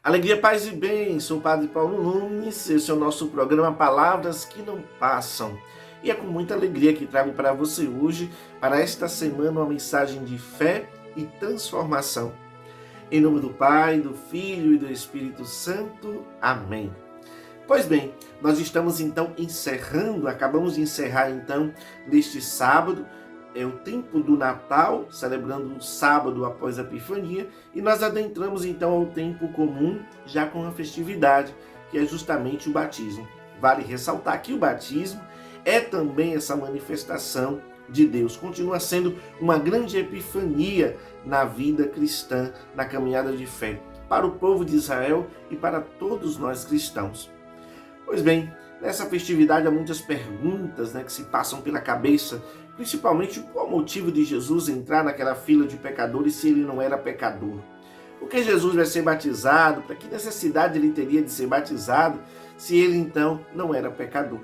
Alegria, paz e bem, sou o Padre Paulo Nunes, esse é o nosso programa Palavras que Não Passam. E é com muita alegria que trago para você hoje, para esta semana, uma mensagem de fé e transformação. Em nome do Pai, do Filho e do Espírito Santo. Amém. Pois bem, nós estamos então acabamos de encerrar então neste sábado, o tempo do Natal, celebrando o sábado após a Epifania, e nós adentramos então ao tempo comum, já com a festividade, que é justamente o batismo. Vale ressaltar que o batismo é também essa manifestação de Deus, continua sendo uma grande epifania na vida cristã, na caminhada de fé, para o povo de Israel e para todos nós cristãos. Pois bem, nessa festividade há muitas perguntas que se passam pela cabeça, principalmente qual o motivo de Jesus entrar naquela fila de pecadores se ele não era pecador. Por que Jesus vai ser batizado? Para que necessidade ele teria de ser batizado se ele então não era pecador?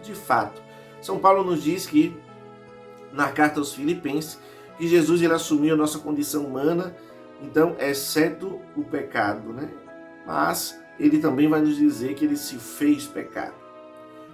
De fato, São Paulo nos diz que, na carta aos Filipenses, que Jesus ele assumiu a nossa condição humana, então, exceto o pecado, Mas ele também vai nos dizer que ele se fez pecado.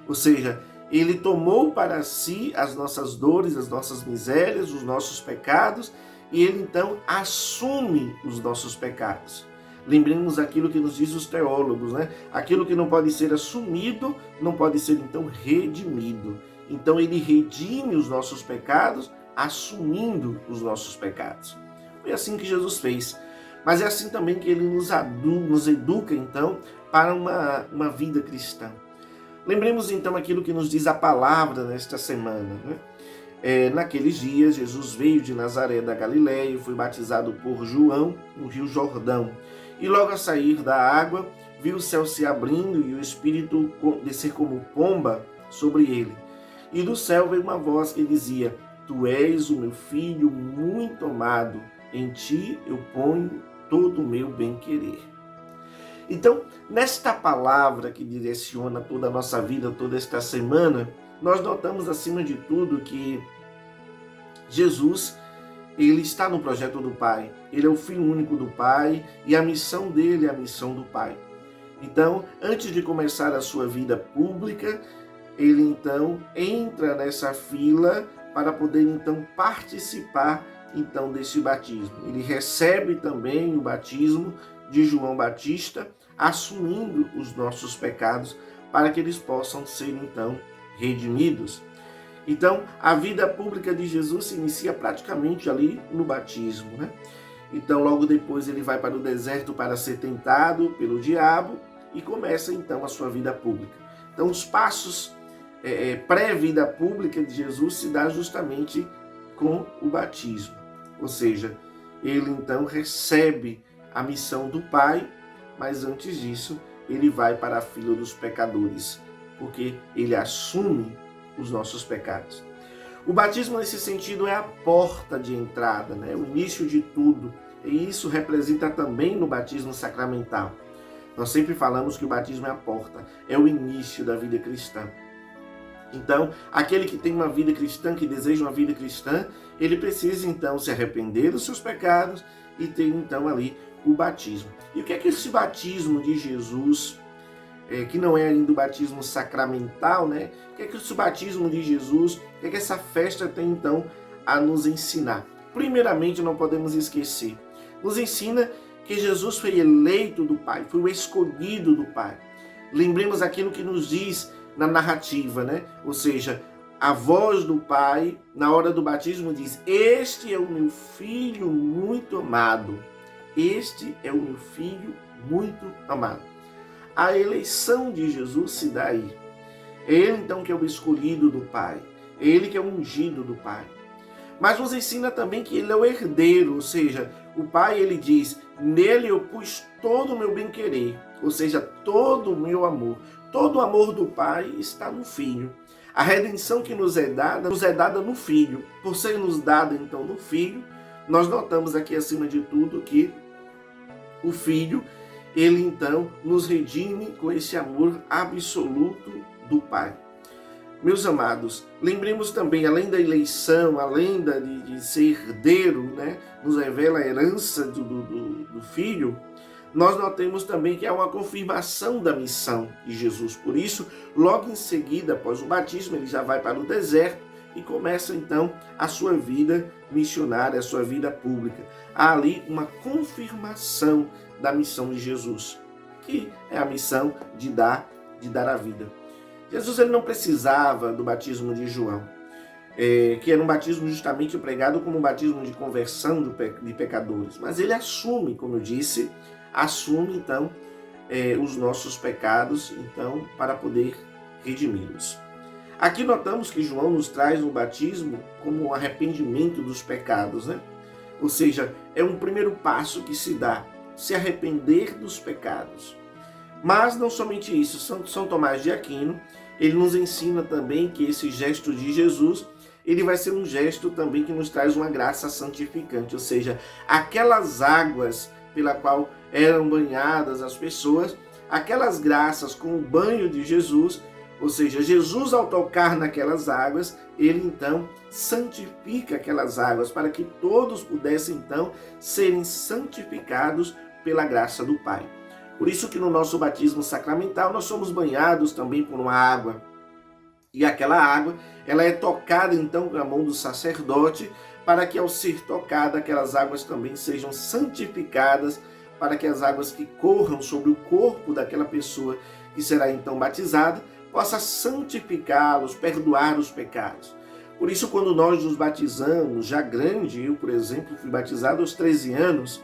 Ou seja, ele tomou para si as nossas dores, as nossas misérias, os nossos pecados, e ele então assume os nossos pecados. Lembremos aquilo que nos diz os teólogos, Aquilo que não pode ser assumido, não pode ser então redimido. Então ele redime os nossos pecados, assumindo os nossos pecados. Foi assim que Jesus fez. Mas é assim também que ele nos educa então para uma vida cristã. Lembremos então aquilo que nos diz a palavra nesta semana. Naqueles dias, Jesus veio de Nazaré da Galileia e foi batizado por João no Rio Jordão. E logo a sair da água, viu o céu se abrindo e o Espírito descer como pomba sobre ele. E do céu veio uma voz que dizia: Tu és o meu filho muito amado, em ti eu ponho todo o meu bem-querer. Então, nesta palavra que direciona toda a nossa vida, toda esta semana, nós notamos acima de tudo que Jesus, ele está no projeto do Pai. Ele é o Filho único do Pai e a missão dele é a missão do Pai. Então, antes de começar a sua vida pública, ele então entra nessa fila para poder então participar então desse batismo. Ele recebe também o batismo de João Batista, assumindo os nossos pecados para que eles possam ser então redimidos. Então, a vida pública de Jesus se inicia praticamente ali no batismo, Então, logo depois ele vai para o deserto para ser tentado pelo diabo e começa então a sua vida pública. Então, os passos pré-vida pública de Jesus se dá justamente com o batismo. Ou seja, ele então recebe a missão do Pai, mas antes disso, ele vai para a fila dos pecadores, porque ele assume os nossos pecados. O batismo, nesse sentido, é a porta de entrada, o início de tudo. E isso representa também no batismo sacramental. Nós sempre falamos que o batismo é a porta, é o início da vida cristã. Então, aquele que tem uma vida cristã, que deseja uma vida cristã, ele precisa então se arrepender dos seus pecados e ter então ali o batismo. E o que é que esse batismo de Jesus, que não é ainda o batismo sacramental, o que é que esse batismo de Jesus, o que é que essa festa tem então a nos ensinar? Primeiramente, não podemos esquecer, nos ensina que Jesus foi eleito do Pai, foi o escolhido do Pai. Lembremos aquilo que nos diz na narrativa, Ou seja, a voz do Pai, na hora do batismo, diz: Este é o meu filho muito amado. Este é o meu filho muito amado. A eleição de Jesus se dá aí. É ele então que é o escolhido do Pai. É ele que é o ungido do Pai. Mas nos ensina também que ele é o herdeiro, ou seja, o Pai ele diz: Nele eu pus todo o meu bem-querer, ou seja, todo o meu amor. todo o amor do Pai está no Filho. A redenção que nos é dada no Filho. Por ser nos dada, então, no Filho, nós notamos aqui, acima de tudo, que o Filho, ele, então, nos redime com esse amor absoluto do Pai. Meus amados, lembremos também, além da eleição, além de ser herdeiro, né, nos revela a herança do Filho, nós notamos também que há uma confirmação da missão de Jesus. Por isso, logo em seguida, após o batismo, ele já vai para o deserto e começa então a sua vida missionária, a sua vida pública. Há ali uma confirmação da missão de Jesus, que é a missão de dar a vida. Jesus, ele não precisava do batismo de João, que era um batismo justamente pregado como um batismo de conversão de pecadores, mas ele assume, como eu disse, então os nossos pecados, então, para poder redimi-los. Aqui notamos que João nos traz um batismo como um arrependimento dos pecados, né? Ou seja, é um primeiro passo que se dá, se arrepender dos pecados. Mas não somente isso, São Tomás de Aquino, ele nos ensina também que esse gesto de Jesus, ele vai ser um gesto também que nos traz uma graça santificante, ou seja, aquelas águas pela qual eram banhadas as pessoas, aquelas graças com o banho de Jesus, ou seja, Jesus ao tocar naquelas águas, ele então santifica aquelas águas para que todos pudessem então serem santificados pela graça do Pai. Por isso que no nosso batismo sacramental nós somos banhados também por uma água. E aquela água, ela é tocada então com a mão do sacerdote, para que ao ser tocada, aquelas águas também sejam santificadas, para que as águas que corram sobre o corpo daquela pessoa que será então batizada, possa santificá-los, perdoar os pecados. Por isso, quando nós nos batizamos, já grande, eu, por exemplo, fui batizado aos 13 anos,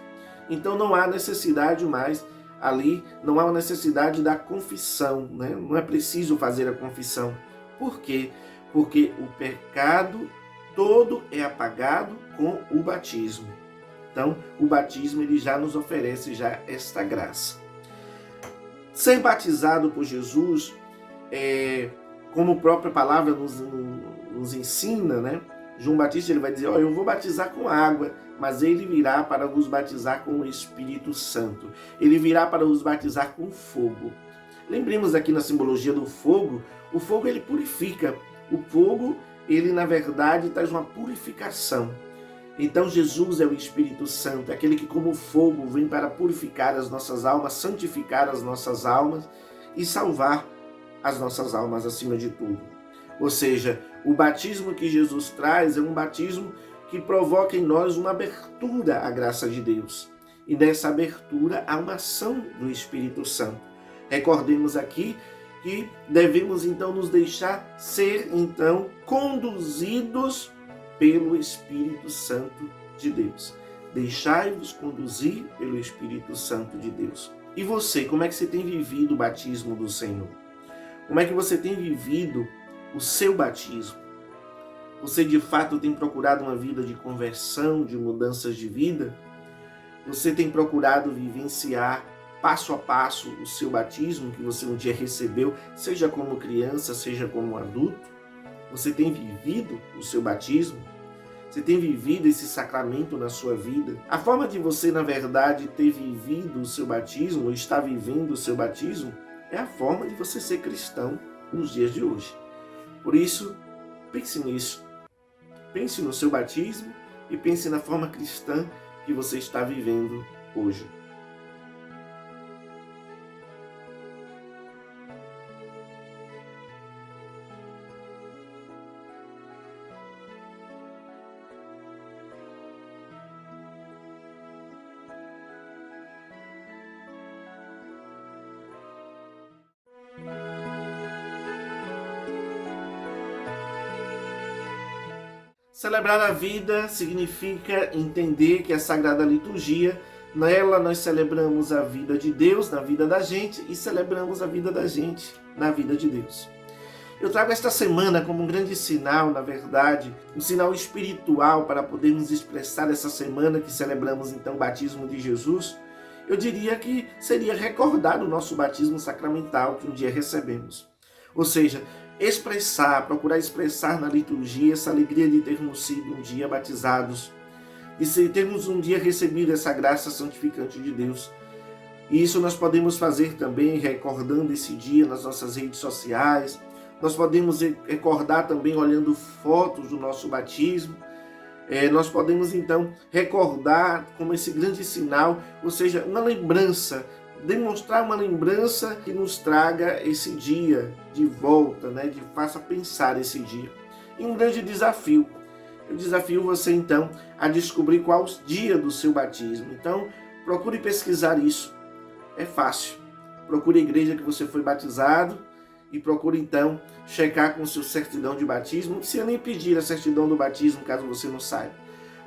então não há necessidade mais ali, não há necessidade da confissão, né? Não é preciso fazer a confissão. Por quê? Porque o pecado todo é apagado com o batismo. Então, o batismo ele já nos oferece já esta graça. Ser batizado por Jesus, como a própria palavra nos ensina, né? João Batista ele vai dizer, eu vou batizar com água, mas ele virá para vos batizar com o Espírito Santo. Ele virá para vos batizar com fogo. Lembremos aqui na simbologia do fogo, o fogo ele purifica. O fogo, ele na verdade traz uma purificação. Então Jesus é o Espírito Santo, aquele que como fogo vem para purificar as nossas almas, santificar as nossas almas e salvar as nossas almas acima de tudo. Ou seja, o batismo que Jesus traz é um batismo que provoca em nós uma abertura à graça de Deus. E nessa abertura há uma ação do Espírito Santo. Recordemos aqui que devemos então nos deixar ser então conduzidos pelo Espírito Santo de Deus. Deixai-vos conduzir pelo Espírito Santo de Deus. E você, como é que você tem vivido o batismo do Senhor? Como é que você tem vivido o seu batismo? Você de fato tem procurado uma vida de conversão, de mudanças de vida? Você tem procurado vivenciar passo a passo o seu batismo que você um dia recebeu, seja como criança, seja como adulto? Você tem vivido o seu batismo? Você tem vivido esse sacramento na sua vida? A forma de você, na verdade, ter vivido o seu batismo, ou está vivendo o seu batismo, é a forma de você ser cristão nos dias de hoje. Por isso, pense nisso. Pense no seu batismo e pense na forma cristã que você está vivendo hoje. Celebrar a vida significa entender que a Sagrada Liturgia, nela nós celebramos a vida de Deus na vida da gente e celebramos a vida da gente na vida de Deus. Eu trago esta semana como um grande sinal, na verdade, um sinal espiritual para podermos expressar essa semana que celebramos então o batismo de Jesus. Eu diria que seria recordar o nosso batismo sacramental que um dia recebemos. Ou seja, procurar expressar na liturgia essa alegria de termos sido um dia batizados e de termos um dia recebido essa graça santificante de Deus. E isso nós podemos fazer também recordando esse dia nas nossas redes sociais. Nós podemos recordar também olhando fotos do nosso batismo. Nós podemos então recordar como esse grande sinal, ou seja, uma lembrança, demonstrar uma lembrança que nos traga esse dia de volta, né? Que faça pensar esse dia. E um grande desafio. Eu desafio você então a descobrir qual o dia do seu batismo. Então, procure pesquisar isso. É fácil. Procure a igreja que você foi batizado e procure então checar com o seu certidão de batismo. Não precisa nem pedir a certidão do batismo, caso você não saiba.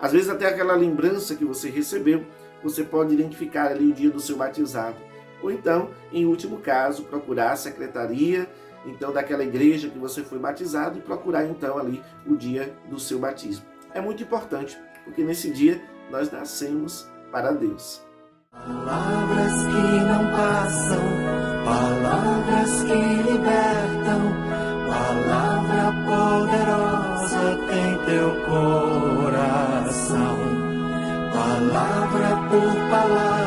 Às vezes até aquela lembrança que você recebeu, você pode identificar ali o dia do seu batizado. Ou então, em último caso, procurar a secretaria então daquela igreja que você foi batizado e procurar então ali o dia do seu batismo. É muito importante, porque nesse dia nós nascemos para Deus. Palavras que não passam, palavras que libertam, palavra poderosa tem teu coração. Palavra por palavra